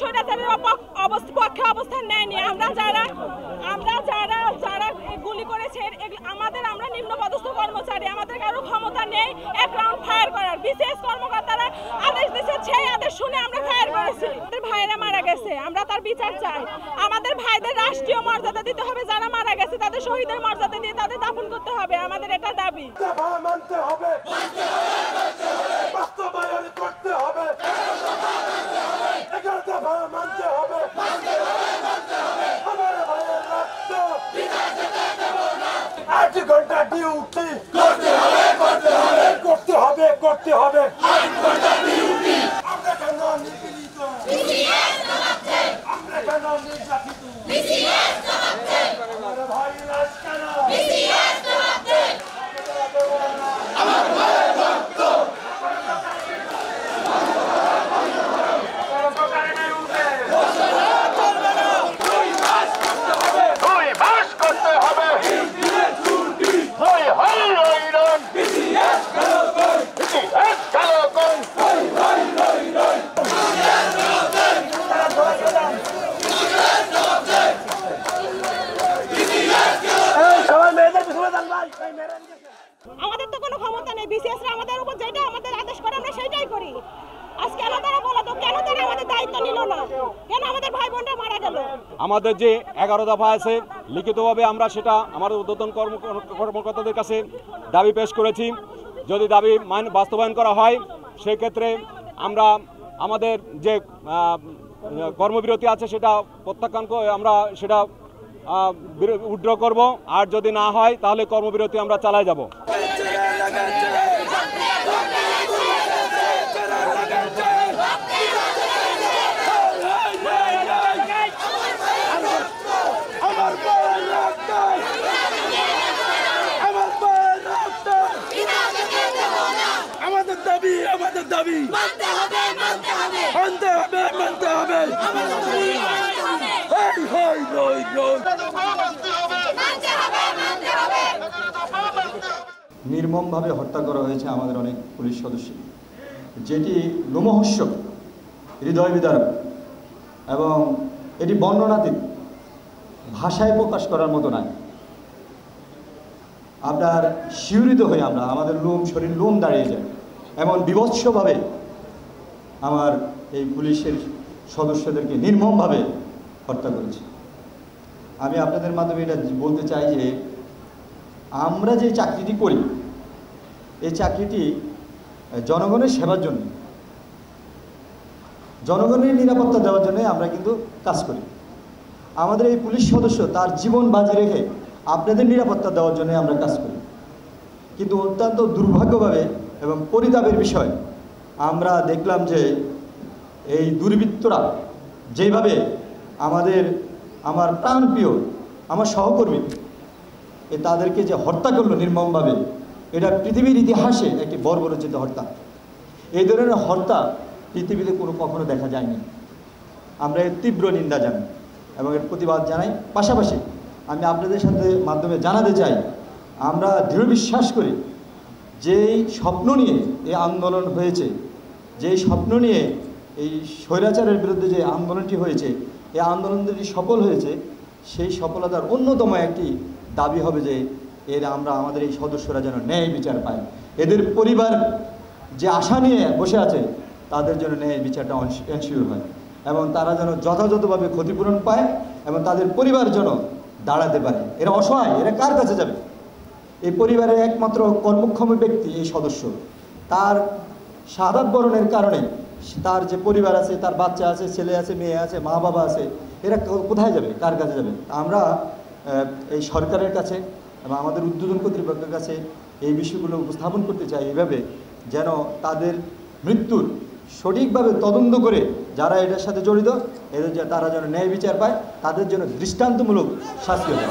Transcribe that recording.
স্বৈরাচারের পক্ষে অবস্থান নেয়নি। আমরা যারা গুলি করেছে আমরা নিম্নপদস্থ কর্মচারী, আমাদের কারো ক্ষমতা নেই এক রাউন্ড ফায়ার করার। বিসিএস কর্মকর্তারা আদেশ দিয়েছে, সেই আদেশ শুনে আমরা ফায়ার করেছি। আমাদের ভাইরা মারা গেছে, আমরা তার বিচার চাই। আমাদের ভাইদের রাষ্ট্রীয় মর্যাদা দিতে হবে, যারা মারা গেছে তাদের শহীদের মর্যাদা দিয়ে তাদের দাফন করতে হবে, আমাদের এটা দাবি। মানতে হবে, বাস্তবায়ন করতে হবে, মানতে হবে, আমার ভাইয়ের রক্ত 8 ঘন্টা ডিউটি করতে হবে, করতে হবে। আমরা কেন নিপীড়িত, আমরা কেন নির্যাতিত, আমার ভাই লাশ কেন, আমার ভাইয়ের রক্ত আমাদের তো কোনো ক্ষমতা নেই। বিসিএস আমাদের উপর যেটা আমাদের আদেশ করে আমরা সেটাই করি। আজ কেন তারা বলো তো, কেন তারা আমাদের দায়িত্ব নিল না, কেন আমাদের ভাই বোনরা মারা গেল? আমাদের যে 11 দফা আছে লিখিতভাবে আমরা সেটা আমাদের ঊর্ধ্বতন কর্মকর্তাদের কাছে দাবি পেশ করেছি। যদি দাবি বাস্তবায়ন করা হয় সেক্ষেত্রে আমরা আমাদের যে কর্মবিরতি আছে সেটা প্রত্যাখ্যান আমরা সেটা উইথড্র করব। আর যদি না হয় তাহলে কর্মবিরতি আমরা চালিয়ে যাব। আমাদের দাবি মানতে হবে, নির্মমভাবে হত্যা করা হয়েছে আমাদের অনেক পুলিশ সদস্য, যেটি লোমহর্ষক, হৃদয় বিদারক এবং এটি বর্ণনাতীত, ভাষায় প্রকাশ করার মতো নয়। আপনার শিহরিত হয়ে আমাদের শরীর লোম দাঁড়িয়ে যায়। এমন বিভৎসভাবে আমার এই পুলিশের সদস্যদেরকে নির্মমভাবে হত্যা করেছে। আমি আপনাদের মাধ্যমে এটা বলতে চাই যে আমরা যে চাকরিটি করি এই চাকরিটি জনগণের সেবার জন্য, জনগণের নিরাপত্তা দেওয়ার জন্য আমরা কিন্তু কাজ করি। আমাদের এই পুলিশ সদস্য তার জীবন বাজি রেখে আপনাদের নিরাপত্তা দেওয়ার জন্য আমরা কাজ করি। কিন্তু অত্যন্ত দুর্ভাগ্যভাবে এবং পরিতাপের বিষয় আমরা দেখলাম যে এই দুর্বৃত্তরা যেভাবে আমার প্রাণপ্রিয় আমার সহকর্মী তাদেরকে যে হত্যা করলো নির্মমভাবে, এটা পৃথিবীর ইতিহাসে একটি বর্বরোচিত হত্যা। এই ধরনের হত্যা পৃথিবীতে কখনো দেখা যায়নি। আমরা এর তীব্র নিন্দা জানাই এবং এর প্রতিবাদ জানাই। পাশাপাশি আমি আপনাদের সাথে মাধ্যমে জানাতে চাই, আমরা দৃঢ় বিশ্বাস করি যেই স্বপ্ন নিয়ে এই আন্দোলন হয়েছে, যেই স্বপ্ন নিয়ে এই স্বৈরাচারের বিরুদ্ধে যে আন্দোলনটি হয়েছে, এই আন্দোলনটি সফল হয়েছে, সেই সফলতার অন্যতম একটি দাবি হবে যে আমাদের এই সদস্যরা যেন ন্যায় বিচার পায়। এদের পরিবার যে আশা নিয়ে বসে আছে তাদের জন্য ন্যায় বিচারটা এনশিওর হয় এবং তারা যেন যথাযথভাবে ক্ষতিপূরণ পায় এবং তাদের পরিবার যেন দাঁড়াতে পারে। এরা অসহায়, এরা কার কাছে যাবে? এই পরিবারের একমাত্র কর্মক্ষম ব্যক্তি এই সদস্য, তার শাহাদাত বরণের কারণে তার যে পরিবার আছে, তার বাচ্চা আছে, ছেলে আছে, মেয়ে আছে, মা বাবা আছে, এরা কোথায় যাবে, কার কাছে যাবে? আমরা এই সরকারের কাছে এবং আমাদের ঊর্ধ্বতন কর্তৃপক্ষের কাছে এই বিষয়গুলো উপস্থাপন করতে চাই এভাবে, যেন তাদের মৃত্যুর সঠিকভাবে তদন্ত করে যারা এটার সাথে জড়িত তারা যেন ন্যায় বিচার পায়, তাদের জন্য দৃষ্টান্তমূলক শাস্তি হয়।